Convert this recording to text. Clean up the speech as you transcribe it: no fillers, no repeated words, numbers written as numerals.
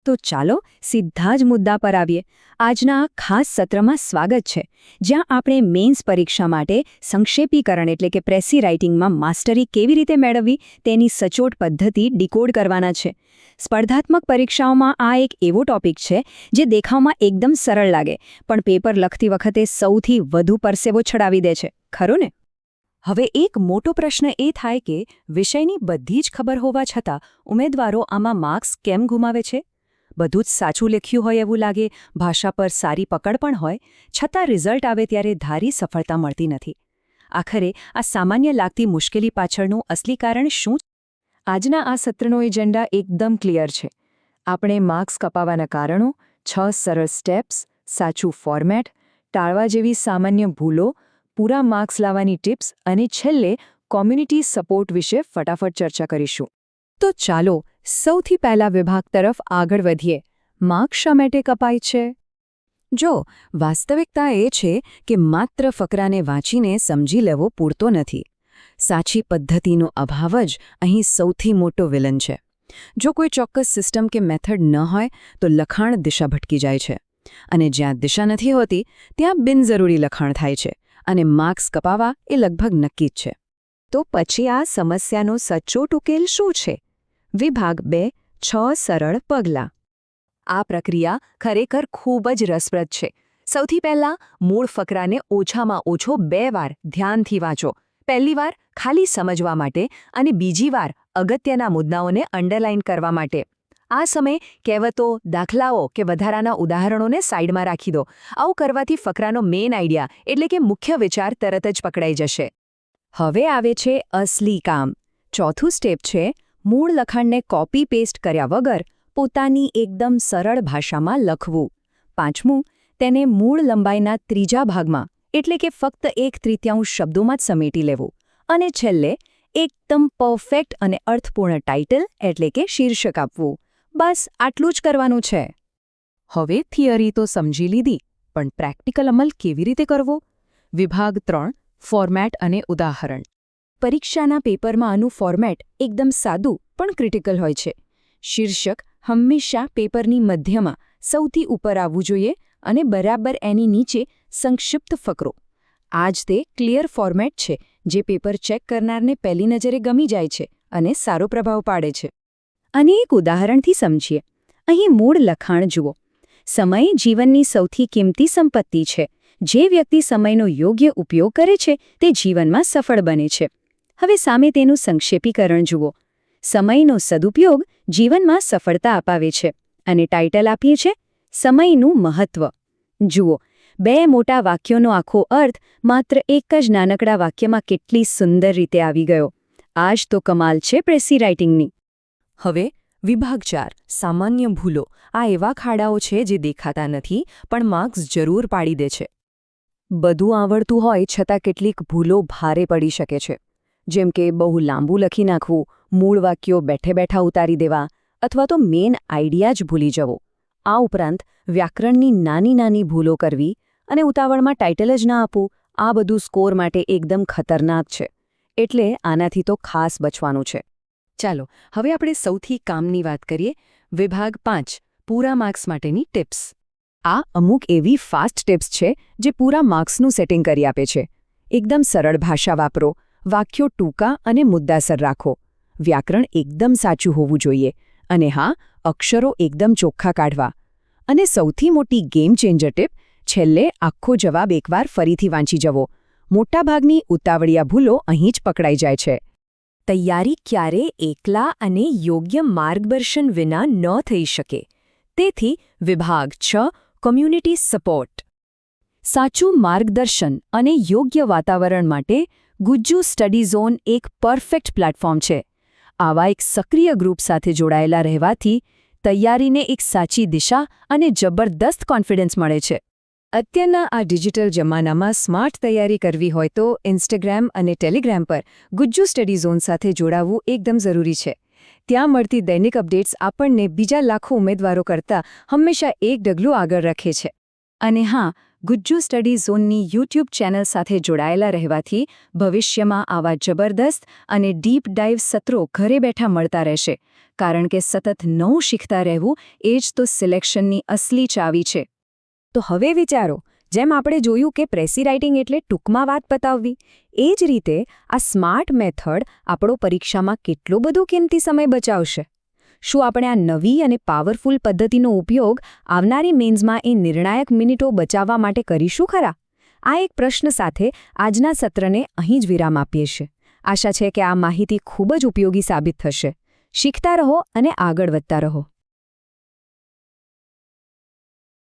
તો ચાલો સીધા જ મુદ્દા પર આવીએ. આજના આ ખાસ સત્રમાં સ્વાગત છે, જ્યાં આપણે મેઇન્સ પરીક્ષા માટે સંક્ષેપીકરણ એટલે કે પ્રેસી રાઇટિંગમાં માસ્ટરી કેવી રીતે મેળવવી તેની સચોટ પદ્ધતિ ડીકોડ કરવાના છે. સ્પર્ધાત્મક પરીક્ષાઓમાં આ એક એવો ટોપિક છે જે દેખાવમાં એકદમ સરળ લાગે, પણ પેપર લખતી વખતે સૌથી વધુ પરસેવો છડાવી દે છે, ખરું ને? હવે એક મોટો પ્રશ્ન એ થાય કે વિષયની બધી જ ખબર હોવા છતાં ઉમેદવારો આમાં માર્ક્સ કેમ ગુમાવે છે? બધું જ સાચું લખ્યું હોય એવું લાગે, ભાષા પર સારી પકડ પણ હોય, છતાં રિઝલ્ટ આવે ત્યારે ધારી સફળતા મળતી નથી. આખરે આ સામાન્ય લાગતી મુશ્કેલી પાછળનું અસલી કારણ શું? આજના આ સત્રનો એજન્ડા એકદમ ક્લિયર છે. આપણે માર્ક્સ કપાવાના કારણો, 6 સરળ સ્ટેપ્સ, સાચું ફોર્મેટ, ટાળવા જેવી સામાન્ય ભૂલો, પૂરા માર્ક્સ લાવવાની ટિપ્સ અને છેલ્લે કોમ્યુનિટી સપોર્ટ વિશે ફટાફટ ચર્ચા કરીશું. તો ચાલો સૌથી પહેલા વિભાગ તરફ આગળ વધીએ. માર્ક્સ શા માટે કપાય છે? જો વાસ્તવિકતા એ છે કે માત્ર ફકરાને વાંચીને સમજી લેવો પૂરતો નથી. સાચી પદ્ધતિનો અભાવ જ અહીં સૌથી મોટો વિલન છે. જો કોઈ ચોક્કસ સિસ્ટમ કે મેથડ ન હોય તો લખાણ દિશા ભટકી જાય છે, અને જ્યાં દિશા નથી હોતી ત્યાં બિનજરૂરી લખાણ થાય છે, અને માર્ક્સ કપાવા એ લગભગ નક્કી જ છે. તો પછી આ સમસ્યાનો સચોટ ઉકેલ શું છે? વિભાગ 2, 6 સરળ પગલાં. આ પ્રક્રિયા ખરેખર ખૂબ જ રસપ્રદ છે. સૌથી પહેલાં મૂળ ફકરાને ઓછામાં ઓછો 2 વાર ધ્યાનથી વાંચો. પહેલી વાર ખાલી સમજવા માટે અને બીજી વાર અગત્યના મુદ્દાઓને અંડરલાઇન કરવા માટે. આ સમયે કહેવતો, દાખલાઓ કે વધારાના ઉદાહરણોને સાઇડમાં રાખી દો. આવું કરવાથી ફકરાનો મેઇન આઈડિયા એટલે કે મુખ્ય વિચાર તરત જ પકડાઈ જશે. હવે આવે છે અસલી કામ. ચોથું સ્ટેપ છે મૂળ લખાણને કોપી પેસ્ટ કર્યા વગર પોતાની એકદમ સરળ ભાષામાં લખવું. પાંચમું, તેને મૂળ લંબાઈના ત્રીજા ભાગમાં એટલે કે ફક્ત 1/3 શબ્દોમાં જ સમેટી લેવું. અને છેલ્લે એકદમ પરફેક્ટ અને અર્થપૂર્ણ ટાઇટલ એટલે કે શીર્ષક આપવું. બસ આટલું જ કરવાનું છે. હવે થિયરી તો સમજી લીધી, પણ પ્રેક્ટિકલ અમલ કેવી રીતે કરવો? વિભાગ 3, ફોર્મેટ અને ઉદાહરણ. પરીક્ષાના પેપરમાં આનું ફોર્મેટ એકદમ સાદું પણ ક્રિટિકલ હોય છે. શીર્ષક હંમેશા પેપરની મધ્યમાં સૌથી ઉપર આવવું જોઈએ અને બરાબર એની નીચે સંક્ષિપ્ત ફકરો. આ જ તે ક્લિયર ફોર્મેટ છે જે પેપર ચેક કરનારને પહેલી નજરે ગમી જાય છે અને સારો પ્રભાવ પાડે છે. અને એક ઉદાહરણથી સમજીએ. અહીં મૂળ લખાણ જુઓ. સમય જીવનની સૌથી કિંમતી સંપત્તિ છે. જે વ્યક્તિ સમયનો યોગ્ય ઉપયોગ કરે છે તે જીવનમાં સફળ બને છે. હવે સામે તેનું સંક્ષેપીકરણ જુઓ. સમયનો સદુપયોગ જીવનમાં સફળતા અપાવે છે. અને ટાઇટલ આપીએ છે સમયનું મહત્વ. જુઓ, 2 મોટા વાક્યોનો આખો અર્થ માત્ર એક જ નાનકડા વાક્યમાં કેટલી સુંદર રીતે આવી ગયો. આ જ તો કમાલ છે પ્રેસી રાઇટિંગની. હવે વિભાગ 4, સામાન્ય ભૂલો. આ એવા ખાડાઓ છે જે દેખાતા નથી પણ માર્ક્સ જરૂર પાડી દે છે. બધું આવડતું હોય છતાં કેટલીક ભૂલો ભારે પડી શકે છે. જેમ કે બહુ લાંબુ લખી નાખવું, મૂળ વાક્યો બેઠે બેઠા ઉતારી દેવા, અથવા તો મેઇન આઈડિયા જ ભૂલી જવો. આ ઉપરાંત વ્યાકરણની નાની નાની ભૂલો કરવી અને ઉતાવળમાં ટાઇટલ જ ના આપવું, આ બધું સ્કોર માટે એકદમ ખતરનાક છે. એટલે આનાથી તો ખાસ બચવાનું છે. ચાલો હવે આપણે સૌથી કામની વાત કરીએ. વિભાગ 5, પૂરા માર્ક્સ માટેની ટિપ્સ. આ અમુક એવી ફાસ્ટ ટિપ્સ છે જે પૂરા માર્ક્સનું સેટિંગ કરી આપે છે. એકદમ સરળ ભાષા વાપરો. વાક્યો ટૂંકા અને મુદ્દાસર રાખો. વ્યાકરણ એકદમ સાચું હોવું જોઈએ. અને હા, અક્ષરો એકદમ ચોખ્ખા કાઢવા. અને સૌથી મોટી ગેમ ચેન્જર ટિપ, છેલ્લે આખો જવાબ એકવાર ફરીથી વાંચી જવો. મોટાભાગની ઉતાવળિયા ભૂલો અહીં જ પકડાઈ જાય છે. તૈયારી ક્યારે એકલા અને યોગ્ય માર્ગદર્શન વિના ન થઈ શકે. તેથી વિભાગ 6, કોમ્યુનિટી સપોર્ટ. સાચું માર્ગદર્શન અને યોગ્ય વાતાવરણ માટે ગુજ્જુ સ્ટડી ઝોન એક પરફેક્ટ પ્લેટફોર્મ છે. આવા એક સક્રિય ગ્રુપ સાથે જોડાયેલા રહેવાથી તૈયારીને એક સાચી દિશા અને જબરદસ્ત કોન્ફિડન્સ મળે છે. અત્યારના આ ડિજિટલ જમાનામાં સ્માર્ટ તૈયારી કરવી હોય તો ઇન્સ્ટાગ્રામ અને ટેલિગ્રામ પર ગુજ્જુ સ્ટડી ઝોન સાથે જોડાવવું એકદમ જરૂરી છે. ત્યાં મળતી દૈનિક અપડેટ્સ આપણને બીજા લાખો ઉમેદવારો કરતાં હંમેશા એક ડગલું આગળ રાખે છે. અને હા, ગુજ્જુ સ્ટડી ઝોનની યુટ્યુબ ચેનલ સાથે જોડાયેલા રહેવાથી ભવિષ્યમાં આવા જબરદસ્ત અને ડીપ ડાઇવ સત્રો ઘરે બેઠા મળતા રહેશે, કારણ કે સતત નવું શીખતા રહેવું એ જ તો સિલેક્શનની અસલી ચાવી છે. તો હવે વિચારો, જેમ આપણે જોયું કે પ્રેસી રાઇટિંગ એટલે ટૂંકમાં વાત પતાવવી, એ જ રીતે આ સ્માર્ટ મેથડ આપણો પરીક્ષામાં કેટલો બધો કિંમતી સમય બચાવશે. શું આપણે આ નવી અને પાવરફુલ પદ્ધતિનો ઉપયોગ આવનારી મેન્સમાં એ નિર્ણાયક મિનિટો બચાવવા માટે કરીશું ખરા? આ એક પ્રશ્ન સાથે આજના સત્રને અહીં જ વિરામ આપીએ છીએ. આશા છે કે આ માહિતી ખૂબ જ ઉપયોગી સાબિત થશે. શીખતા રહો અને આગળ વધતા રહો.